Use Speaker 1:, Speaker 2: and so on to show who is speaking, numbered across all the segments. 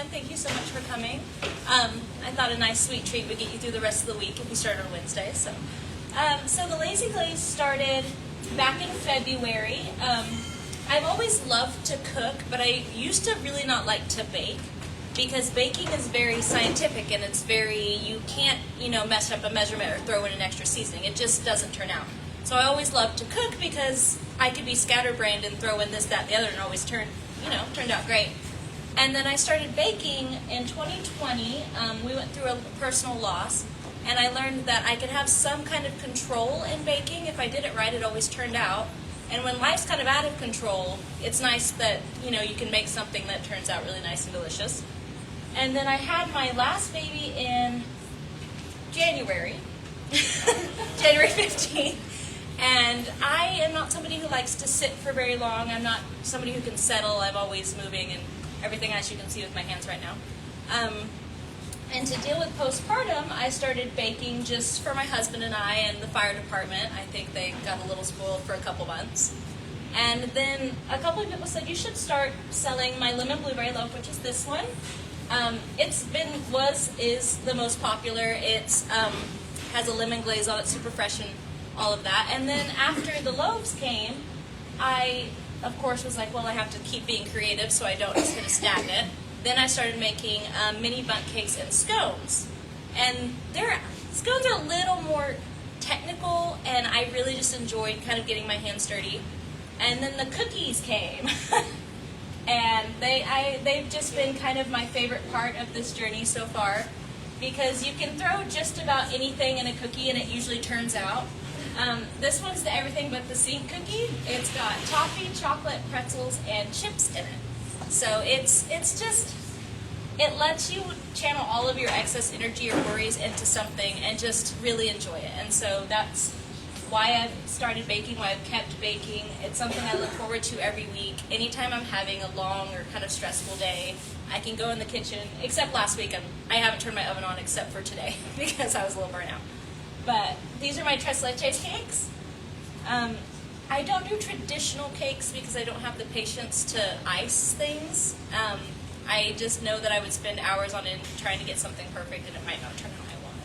Speaker 1: again. Thank you so much for coming. I thought a nice sweet treat would get you through the rest of the week if we started on Wednesday. So the Lazy Glaze started back in February. I've always loved to cook, but I used to really not like to bake because baking is very scientific and it's very, you can't, mess up a measurement or throw in an extra seasoning. It just doesn't turn out. So I always loved to cook because I could be scatterbrained and throw in this, that, the other, and always turned out great. And then I started baking in 2020. We went through a personal loss, and I learned that I could have some kind of control in baking. If I did it right, it always turned out. And when life's kind of out of control, it's nice that, you can make something that turns out really nice and delicious. And then I had my last baby in January, January 15th. And I am not somebody who likes to sit for very long. I'm not somebody who can settle. I'm always moving and everything, as you can see with my hands right now. And to deal with postpartum, I started baking just for my husband and I and the fire department. I think they got a little spoiled for a couple months. And then a couple of people said, you should start selling my lemon blueberry loaf, which is this one. Is the most popular. It's has a lemon glaze on it, super fresh and all of that. And then after the loaves came, I, of course, was like, well, I have to keep being creative so I don't just hit a stagnant. Then I started making mini bundt cakes and scones. And scones are a little more technical, and I really just enjoyed kind of getting my hands dirty. And then the cookies came. And they've just been kind of my favorite part of this journey so far, because you can throw just about anything in a cookie and it usually turns out. This one's the everything but the sink cookie. It's got toffee, chocolate, pretzels, and chips in it. So it lets you channel all of your excess energy or worries into something and just really enjoy it. And so that's why I've started baking, why I've kept baking. It's something I look forward to every week. Anytime I'm having a long or kind of stressful day, I can go in the kitchen, except last week. I haven't turned my oven on except for today because I was a little burnt out. But these are my tres leches cakes. I don't do traditional cakes because I don't have the patience to ice things. I just know that I would spend hours on it trying to get something perfect and it might not turn out how I want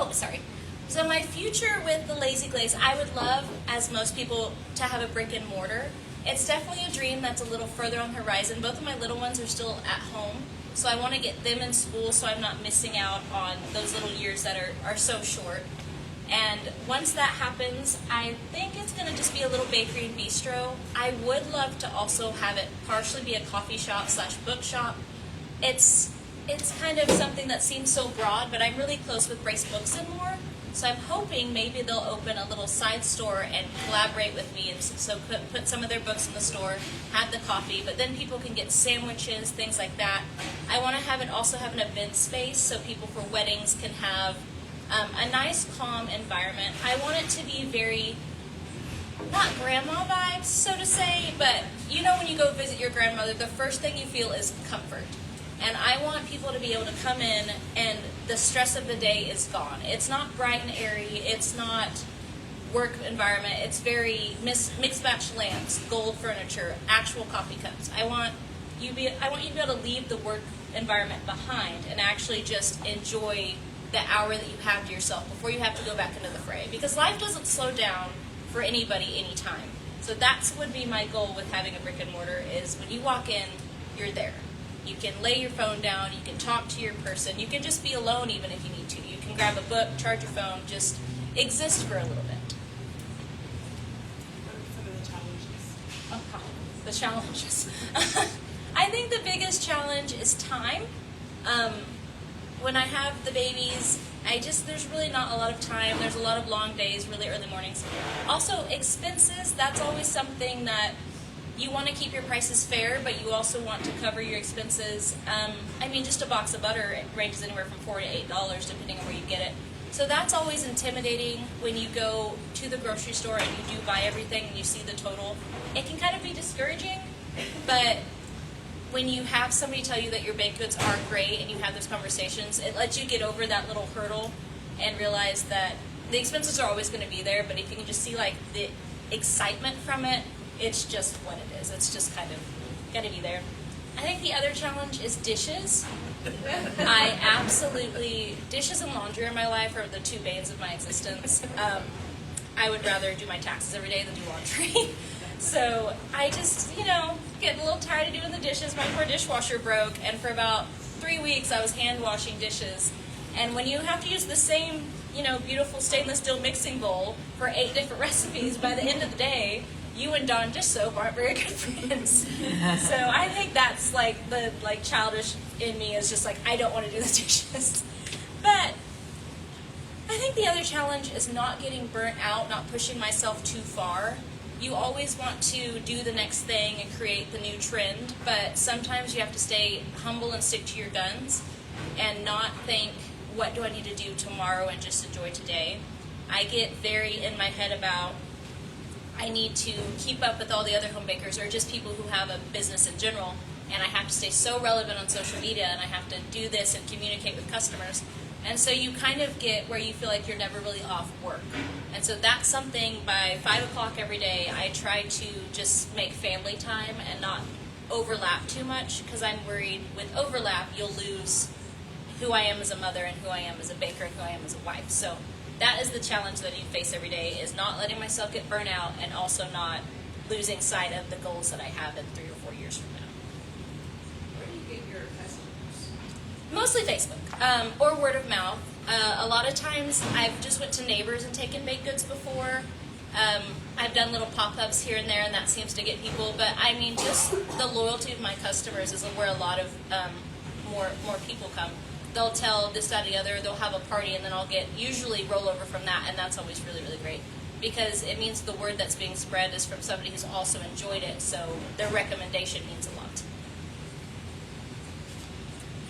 Speaker 1: it. Oh, sorry. So my future with the Lazy Glaze, I would love, as most people, to have a brick and mortar. It's definitely a dream that's a little further on the horizon. Both of my little ones are still at home, so I want to get them in school so I'm not missing out on those little years that are so short. And once that happens, I think it's going to just be a little bakery and bistro. I would love to also have it partially be a coffee shop / bookshop. It's kind of something that seems so broad, but I'm really close with Brace Books and More. So I'm hoping maybe they'll open a little side store and collaborate with me, and so put some of their books in the store, have the coffee, but then people can get sandwiches, things like that. I want to also have an event space so people for weddings can have a nice, calm environment. I want it to be very, not grandma vibes, so to say, but when you go visit your grandmother, the first thing you feel is comfort. And I want people to be able to come in and the stress of the day is gone. It's not bright and airy. It's not work environment. It's very mixed match lamps, gold furniture, actual coffee cups. I want you to be able to leave the work environment behind and actually just enjoy the hour that you have to yourself before you have to go back into the fray. Because life doesn't slow down for anybody anytime. So that would be my goal with having a brick and mortar, is when you walk in, you're there. You can lay your phone down, you can talk to your person, you can just be alone even if you need to. You can grab a book, charge your phone, just exist for a little bit.
Speaker 2: What are some of the challenges?
Speaker 1: The challenges. I think the biggest challenge is time. When I have the babies, there's really not a lot of time. There's a lot of long days, really early mornings. Also, expenses, that's always something that you want to keep your prices fair, but you also want to cover your expenses. Just a box of butter, it ranges anywhere from $4 to $8, depending on where you get it. So that's always intimidating when you go to the grocery store and you do buy everything and you see the total. It can kind of be discouraging, but when you have somebody tell you that your baked goods are great and you have those conversations, it lets you get over that little hurdle and realize that the expenses are always going to be there, but if you can just see excitement from it. It's just what it is. It's just kind of got to be there. I think the other challenge is dishes. Dishes and laundry in my life are the two banes of my existence. I would rather do my taxes every day than do laundry. So I just, get a little tired of doing the dishes. My poor dishwasher broke, and for about 3 weeks I was hand washing dishes. And when you have to use the same, beautiful stainless steel mixing bowl for 8 different recipes, by the end of the day, you and Dawn dish soap aren't very good friends. So I think that's the childish in me is just I don't want to do the dishes. But I think the other challenge is not getting burnt out, not pushing myself too far. You always want to do the next thing and create the new trend, but sometimes you have to stay humble and stick to your guns and not think, what do I need to do tomorrow, and just enjoy today. I get very in my head about I need to keep up with all the other home bakers or just people who have a business in general, and I have to stay so relevant on social media, and I have to do this and communicate with customers. And so you kind of get where you feel like you're never really off work. And so that's something by 5 o'clock every day, I try to just make family time and not overlap too much, because I'm worried with overlap you'll lose who I am as a mother and who I am as a baker and who I am as a wife. So that is the challenge that you face every day, is not letting myself get burnt out and also not losing sight of the goals that I have in 3 or 4 years from now.
Speaker 2: Where do you get your customers?
Speaker 1: Mostly Facebook or word of mouth. A lot of times I've just went to neighbors and taken baked goods before. I've done little pop-ups here and there, and that seems to get people. But I mean, just the loyalty of my customers is where a lot of more people come. They'll tell this, that, or the other. They'll have a party, and then I'll get usually rollover from that, and that's always really, really great, because it means the word that's being spread is from somebody who's also enjoyed it. So their recommendation means a lot.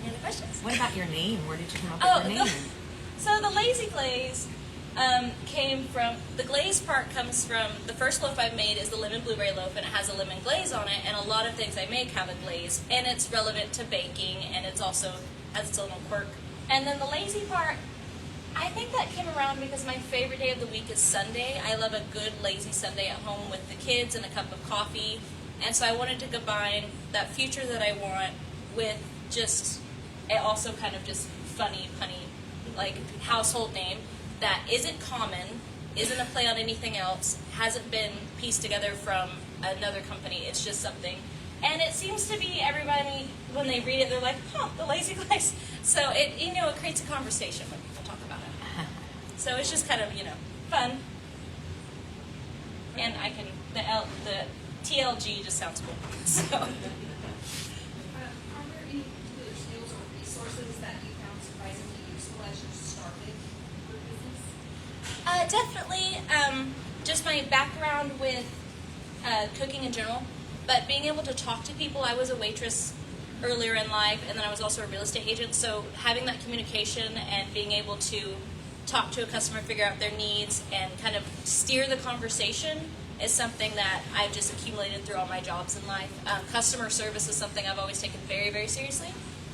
Speaker 1: Any other questions?
Speaker 3: What about your name? Where did you come up with your name?
Speaker 1: So the Lazy Glaze came from, the glaze part comes from, the first loaf I've made is the lemon blueberry loaf, and it has a lemon glaze on it, and a lot of things I make have a glaze, and it's relevant to baking, and it's also has its own little quirk. And then the lazy part, I think that came around because my favorite day of the week is Sunday. I love a good lazy Sunday at home with the kids and a cup of coffee, and so I wanted to combine that future that I want with just also kind of just funny, punny, household name that isn't common, isn't a play on anything else, hasn't been pieced together from another company. It's just something. And it seems to be everybody, when they read it, they're like, the Lazy Glaze. So it creates a conversation when people talk about it. So it's just kind of, fun. And the TLG just sounds cool. So.
Speaker 2: Are there any particular skills or resources that you found surprisingly useful as you started your business?
Speaker 1: Definitely, just my background with cooking in general, but being able to talk to people. I was a waitress earlier in life, and then I was also a real estate agent, so having that communication and being able to talk to a customer, figure out their needs, and kind of steer the conversation is something that I've just accumulated through all my jobs in life. Customer service is something I've always taken very, very seriously.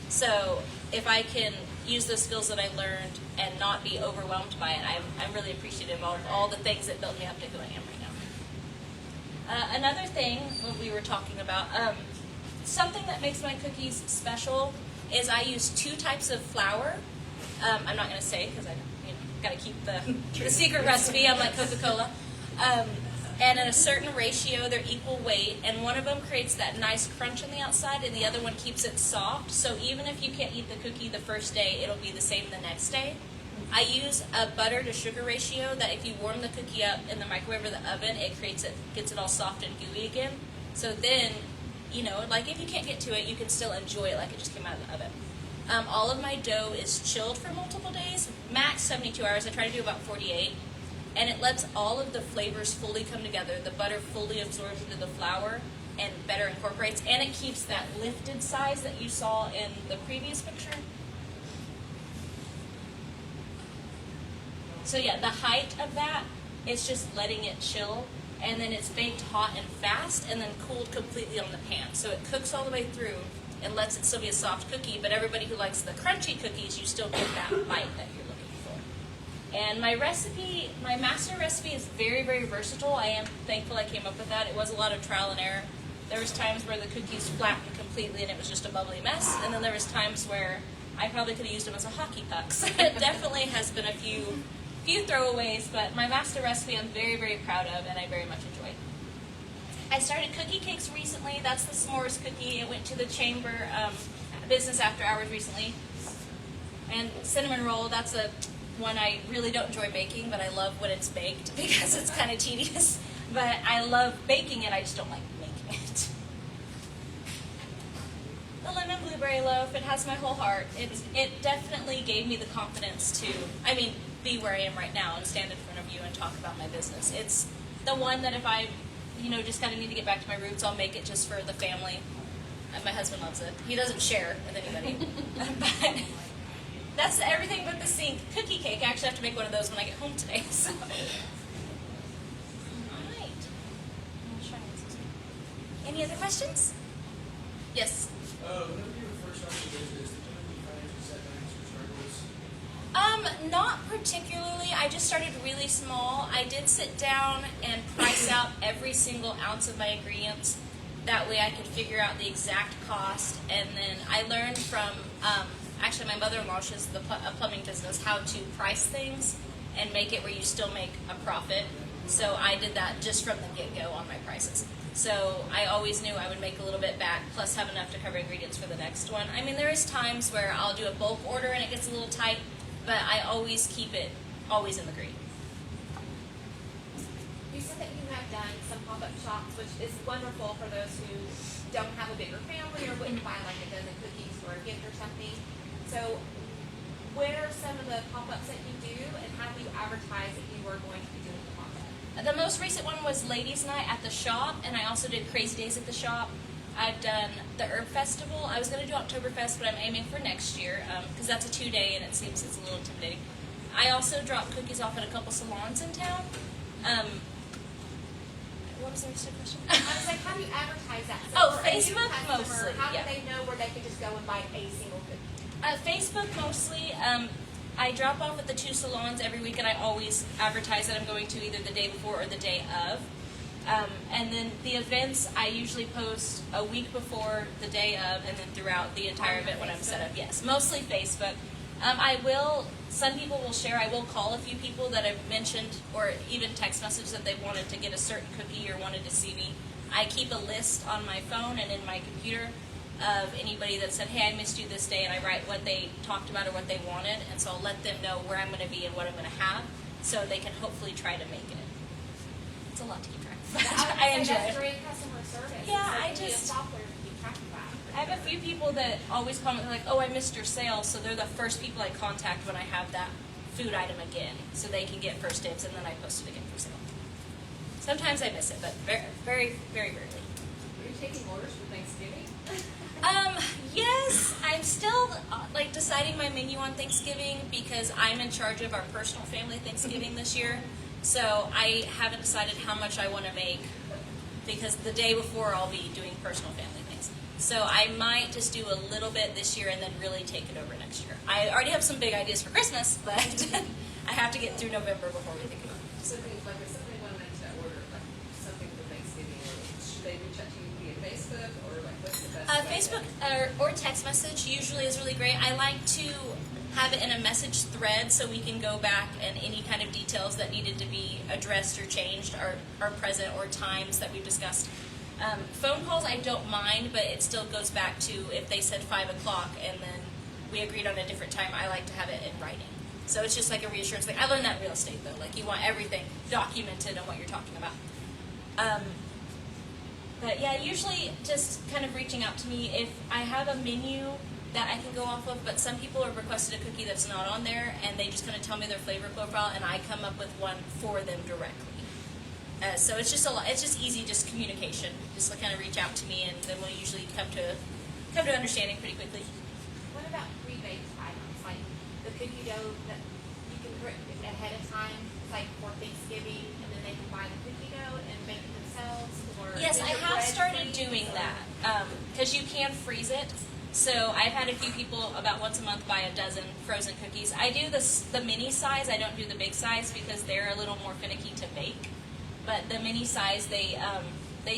Speaker 1: So if I can use those skills that I learned and not be overwhelmed by it, I'm really appreciative of all the things that built me up to who I am right now. Another thing what we were talking about, something that makes my cookies special is I use 2 types of flour. I'm not going to say because I got to keep the secret recipe. I'm like Coca-Cola. And in a certain ratio, they're equal weight, and one of them creates that nice crunch on the outside, and the other one keeps it soft. So even if you can't eat the cookie the first day, it'll be the same the next day. I use a butter to sugar ratio that if you warm the cookie up in the microwave or the oven, gets it all soft and gooey again. So then, if you can't get to it, you can still enjoy it like it just came out of the oven. All of my dough is chilled for multiple days, max 72 hours. I try to do about 48. And it lets all of the flavors fully come together. The butter fully absorbs into the flour and better incorporates. And it keeps that lifted size that you saw in the previous picture. So yeah, the height of that is just letting it chill. And then it's baked hot and fast and then cooled completely on the pan. So it cooks all the way through and lets it still be a soft cookie. But everybody who likes the crunchy cookies, you still get that bite that you're looking for. And my recipe, my master recipe is very, very versatile. I am thankful I came up with that. It was a lot of trial and error. There was times where the cookies flattened completely and it was just a bubbly mess. And then there was times where I probably could have used them as a hockey puck. So it definitely has been a few throwaways, but my master recipe I'm very, very proud of and I very much enjoy. I started cookie cakes recently. That's the s'mores cookie. It went to the chamber business after hours recently. And cinnamon roll, that's a one I really don't enjoy baking, but I love when it's baked because it's kind of tedious. But I love baking it, I just don't like making it. The lemon blueberry loaf, it has my whole heart. It definitely gave me the confidence to, be where I am right now and stand in front of you and talk about my business. It's the one that if I, just kind of need to get back to my roots, I'll make it just for the family. And my husband loves it. He doesn't share with anybody. But that's everything but the sink cookie cake. I actually have to make one of those when I get home today. So. All right. Any other questions? Yes.
Speaker 4: Whenever you were first starting the business, did you have any financial setbacks or struggles?
Speaker 1: Not particularly. I just started really small. I did sit down and price out every single ounce of my ingredients. That way I could figure out the exact cost. And then I learned from, actually my mother-in-law, she has a plumbing business, how to price things and make it where you still make a profit. So I did that just from the get-go on my prices. So I always knew I would make a little bit back, plus have enough to cover ingredients for the next one. There is times where I'll do a bulk order and it gets a little tight, but I always keep it always in the green.
Speaker 2: You said that you have done some pop-up shops, which is wonderful for those who don't have a bigger family or wouldn't buy like a dozen cookies for a gift or something. So where are some of the pop-ups that you do, and how do you advertise that you are going to be doing the pop-up?
Speaker 1: The most recent one was Ladies' Night at the shop, and I also did Crazy Days at the shop. I've done the Herb Festival. I was going to do Oktoberfest, but I'm aiming for next year because that's a 2-day, and it seems it's a little intimidating. I also dropped cookies off at a couple salons in town. What was the rest of the question?
Speaker 2: I was like, how do you advertise that?
Speaker 1: Oh,
Speaker 2: for a new
Speaker 1: Facebook
Speaker 2: customer,
Speaker 1: mostly,
Speaker 2: How
Speaker 1: yeah.
Speaker 2: do they know where they can just go and buy a single cookie?
Speaker 1: Facebook mostly. I drop off at the 2 salons every week, and I always advertise that I'm going to either the day before or the day of. And then the events, I usually post a week before the day of, and then throughout the entire event when I'm set up. Yes, mostly Facebook. Some people will share, I will call a few people that I've mentioned, or even text message that they wanted to get a certain cookie or wanted to see me. I keep a list on my phone and in my computer of anybody that said, hey, I missed you this day, and I write what they talked about or what they wanted, and so I'll let them know where I'm going to be and what I'm going to have, so they can hopefully try to make it. It's a lot to keep track of. I enjoy
Speaker 2: That's
Speaker 1: it.
Speaker 2: great customer service.
Speaker 1: Yeah,
Speaker 2: So
Speaker 1: I
Speaker 2: you need a
Speaker 1: just-
Speaker 2: software to keep track of that.
Speaker 1: I have a few people that always comment, they're like, oh, I missed your sale, so they're the first people I contact when I have that food item again, so they can get first dibs, and then I post it again for sale. Sometimes I miss it, but very, very, very rarely.
Speaker 5: Are you taking orders for Thanksgiving?
Speaker 1: Yes, I'm still deciding my menu on Thanksgiving because I'm in charge of our personal family Thanksgiving this year. So I haven't decided how much I want to make because the day before I'll be doing personal family things. So I might just do a little bit this year and then really take it over next year. I already have some big ideas for Christmas, but I have to get through November before we think about it.
Speaker 5: Something like if somebody wanted to order like something for Thanksgiving, should they reach out to you via Facebook or like what's the best? way
Speaker 1: Facebook
Speaker 5: to-
Speaker 1: or text message usually is really great. I like to have it in a message thread so we can go back and any kind of details that needed to be addressed or changed are present, or times that we've discussed. Phone calls I don't mind, but it still goes back to if they said 5 o'clock and then we agreed on a different time, I like to have it in writing. So it's just like a reassurance thing. I learned that in real estate though. Like you want everything documented on what you're talking about. But yeah, usually just kind of reaching out to me if I have a menu that I can go off of, but some people have requested a cookie that's not on there, and they just kind of tell me their flavor profile, and I come up with one for them directly. So it's just it's just easy, just communication. Just kind of reach out to me, and then we'll usually come to understanding pretty quickly.
Speaker 2: What about pre-baked items, like the cookie dough that you can prep ahead of time, like for Thanksgiving, and then they can buy the cookie dough and make it themselves? Or
Speaker 1: Yes,
Speaker 2: is
Speaker 1: I
Speaker 2: it
Speaker 1: have
Speaker 2: bread
Speaker 1: started
Speaker 2: freeze,
Speaker 1: doing
Speaker 2: or-
Speaker 1: that because you can freeze it. So I've had a few people about once a month buy a dozen frozen cookies. I do the mini size. I don't do the big size because they're a little more finicky to bake. But the mini size, they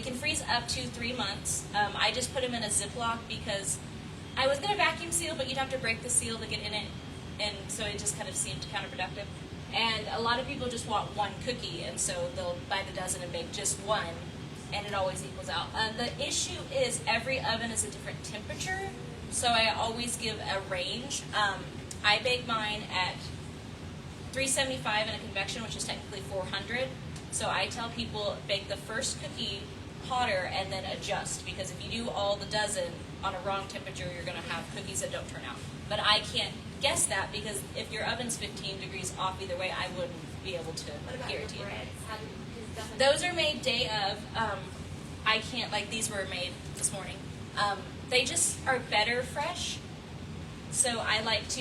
Speaker 1: can freeze up to 3 months. I just put them in a Ziploc because I was going to vacuum seal, but you'd have to break the seal to get in it, and so it just kind of seemed counterproductive. And a lot of people just want one cookie, and so they'll buy the dozen and bake just one, and it always equals out. The issue is every oven is a different temperature, so I always give a range. I bake mine at 375 in a convection, which is technically 400. So I tell people bake the first cookie hotter and then adjust, because if you do all the dozen on a wrong temperature, you're going to have cookies that don't turn out. But I can't guess that, because if your oven's 15 degrees off either way, I wouldn't be able to
Speaker 2: What about your
Speaker 1: guarantee it.
Speaker 2: breads? How do you, 'cause doesn't-
Speaker 1: Those are made day of. I can't, like, these were made this morning. They just are better fresh. So I like to,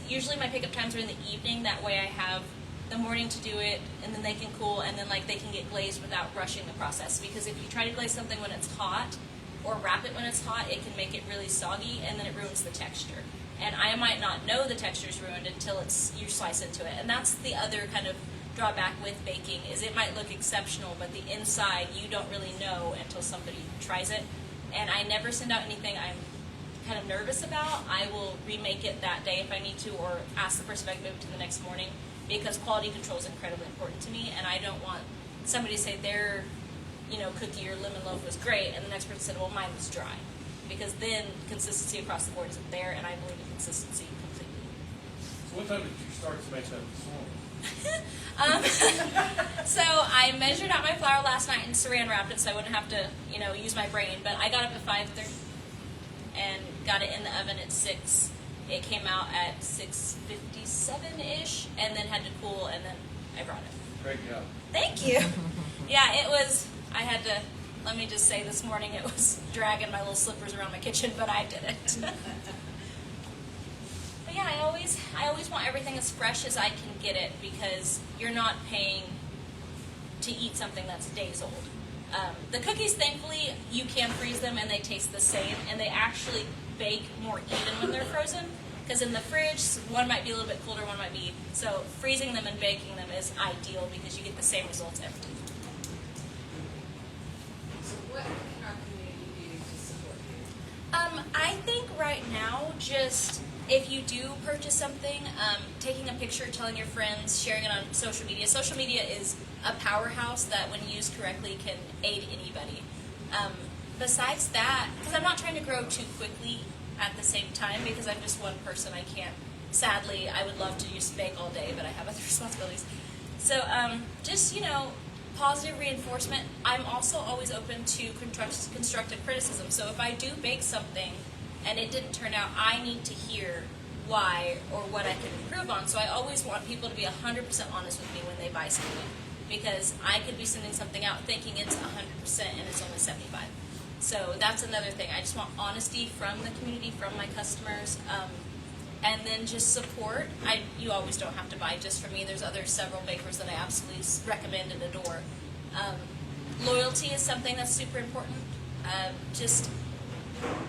Speaker 1: usually my pickup times are in the evening. That way I have the morning to do it, and then they can cool, and then like they can get glazed without rushing the process. Because if you try to glaze something when it's hot, or wrap it when it's hot, it can make it really soggy, and then it ruins the texture. And I might not know the texture's ruined until you slice into it. And that's the other kind of drawback with baking, is it might look exceptional, but the inside you don't really know until somebody tries it. And I never send out anything I'm kind of nervous about. I will remake it that day if I need to, or ask the person if I can move it to the next morning, because quality control is incredibly important to me, and I don't want somebody to say their cookie or lemon loaf was great, and the next person said, well, mine was dry. Because then consistency across the board isn't there, and I believe in consistency completely.
Speaker 4: So what time did you start to make that this morning?
Speaker 1: So I measured out my flour last night and saran wrapped it so I wouldn't have to, use my brain. But I got up at 5:30 and got it in the oven at 6. It came out at 6:57-ish, and then had to cool, and then I brought it.
Speaker 4: Great job.
Speaker 1: Thank you. Yeah, it was. I had to. Let me just say, this morning it was dragging my little slippers around my kitchen, but I did it. But yeah, I always want everything as fresh as I can get it, because you're not paying to eat something that's days old. The cookies, thankfully, you can freeze them and they taste the same, and they actually bake more even when they're frozen. Because in the fridge, one might be a little bit colder, one might be. So freezing them and baking them is ideal, because you get the same results every time.
Speaker 5: So what can our community do to support you?
Speaker 1: I think right now, just if you do purchase something, taking a picture, telling your friends, sharing it on social media. Social media is a powerhouse that, when used correctly, can aid anybody. Besides that, because I'm not trying to grow too quickly at the same time, because I'm just one person, I can't. Sadly, I would love to just bake all day, but I have other responsibilities. So just, positive reinforcement. I'm also always open to constructive criticism. So if I do bake something and it didn't turn out, I need to hear why or what I can improve on. So I always want people to be 100% honest with me when they buy something, because I could be sending something out thinking it's 100% and it's only 75. So that's another thing. I just want honesty from the community, from my customers. And then just support. You always don't have to buy just from me. There's several bakers that I absolutely recommend and adore. Loyalty is something that's super important. Just,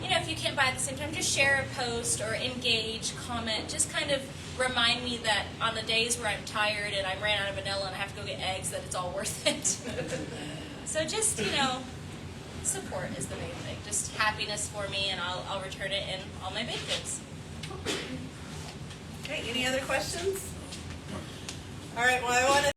Speaker 1: if you can't buy at the same time, just share a post or engage, comment. Just kind of remind me that on the days where I'm tired and I ran out of vanilla and I have to go get eggs, that it's all worth it. So just, support is the main thing. Just happiness for me, and I'll return it in all my baked goods.
Speaker 6: Okay, any other questions? All right, well, I want to